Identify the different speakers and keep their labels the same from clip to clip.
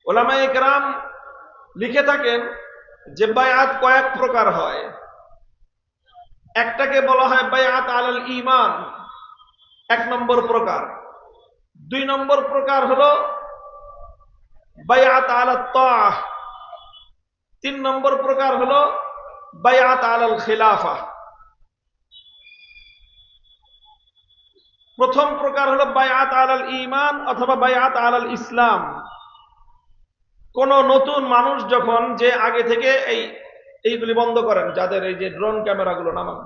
Speaker 1: উলামায়ে কেরাম লিখে থাকেন যে বায়াত কয়েক প্রকার হয়। একটাকে বলা হয় বায়াত আলাল ঈমান, 1 নম্বর প্রকার। 2 নম্বর প্রকার হলো বায়াত আলাত তাআহ। 3 নম্বর প্রকার হলো বায়াত আলাল খিলাফা। প্রথম প্রকার হলো বায়াত আলাল ঈমান অথবা বায়াত আলাল ইসলাম। কোন নতুন মানুষ যখন, যে আগে থেকে এইগুলি বন্ধ করেন, যাদের এই যে ড্রোন ক্যামেরাগুলো নামান,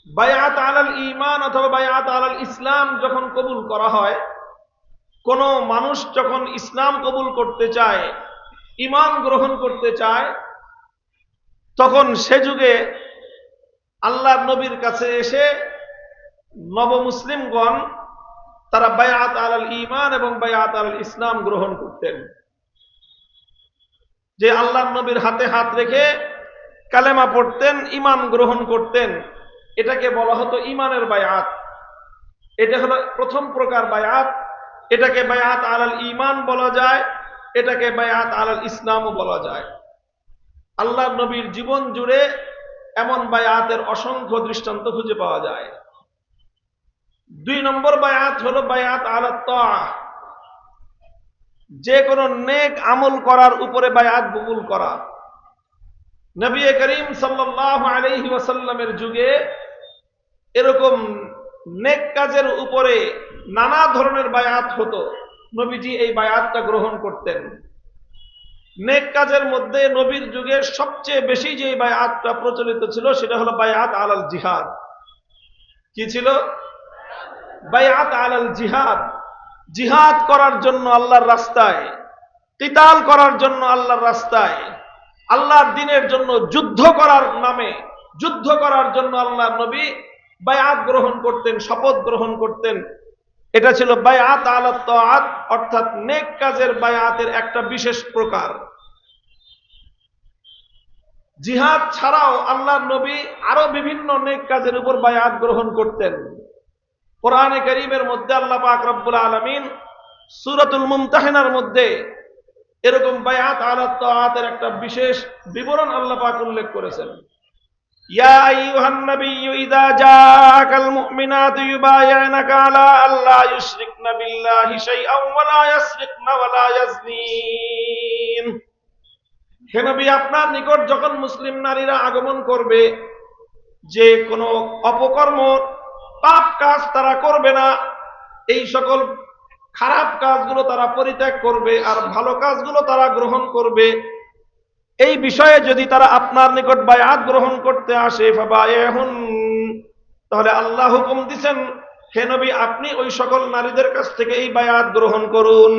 Speaker 1: বায়াত আলাল ঈমান অথবা বায়াত আলাল ইসলাম যখন কবুল করা হয়, কোন মানুষ যখন ইসলাম কবুল করতে চায়, ঈমান গ্রহণ করতে চায়, তখন সে যুগে আল্লাহর নবীর কাছে এসে নবমুসলিমগণ তারা বায়াত আলাল ঈমান এবং বায়াত আলাল ইসলাম গ্রহণ করতেন। যে আল্লাহর নবীর হাতে হাত রেখে কালেমা পড়তেন, ঈমান গ্রহণ করতেন, এটাকে বলা হতো ঈমানের বায়াত। এটা হলো প্রথম প্রকার বায়াত। এটাকে বায়াত আলাল ঈমান বলা যায়, এটাকে বায়াত আলাল ইসলামও বলা যায়। আল্লাহর নবীর জীবন জুড়ে এমন বায়াতের অসংখ্য দৃষ্টান্ত খুঁজে পাওয়া যায়। 2 নম্বর বায়াত হলো বায়াত আলাত তাআহ, যে কোনো নেক আমল করার উপরে বায়াত কবুল করা। নবী করিম সাল্লাল্লাহু আলাইহি ওয়াসাল্লামের যুগে এরকম নেক কাজের উপরে নানা ধরনের বায়াত হতো। নবীজি এই বায়াতটা গ্রহণ করতেন। নেক কাজের মধ্যে নবীর যুগে সবচেয়ে বেশি যে বায়াতটা প্রচলিত ছিল সেটা হলো বায়াত আলাল জিহাদ। কি ছিল? বায়াত আলাল জিহাদ। জিহাদ করার জন্য আল্লাহর রাস্তায়, কিতাল করার জন্য আল্লাহর রাস্তায়, আল্লাহর দ্বীনের জন্য যুদ্ধ করার নামে, যুদ্ধ করার জন্য আল্লাহর নবী বায়াত গ্রহণ করতেন, শপথ গ্রহণ করতেন। এটা ছিল বায়াত আলাত তাআত, অর্থাৎ নেক কাজের বায়াতের একটা বিশেষ প্রকার। জিহাদ ছাড়াও আল্লাহর নবী আরো বিভিন্ন নেক কাজের উপর বায়াত গ্রহণ করতেন। কোরআনে কারীমের মধ্যে আল্লাহ পাক রব্বুল আলামিন সূরাতুল মুমতাহিনার মধ্যে এরকম বায়াত আলাত তাআতের একটা বিশেষ বিবরণ আল্লাহ পাক উল্লেখ করেছেন। ইয়া আইয়ুহান নাবিয়্যু ইযা জাআকাল মুমিনাতু ইউবায়িনাকা আলা আল্লা ইউশরিকনা বিল্লাহি শাইআন ওয়া লা ইয়াসরিকনা ওয়া লা ইয়াজনিন। হে নবী, আপনার নিকট যখন মুসলিম নারীরা আগমন করবে, যে কোনো অপকর্ম, পাপ কাজ তারা করবে না, এই সকল খারাপ কাজগুলো তারা পরিত্যাগ করবে আর ভালো কাজগুলো তারা গ্রহণ করবে, এই বিষয়ে যদি তারা আপনার নিকট বায়াত গ্রহণ করতে আসে, ফাবায়াহুন, তাহলে আল্লাহ হুকুম দিবেন, হে নবী, আপনি ওই সকল নারীদের কাছ থেকে এই বায়াত গ্রহণ করুন।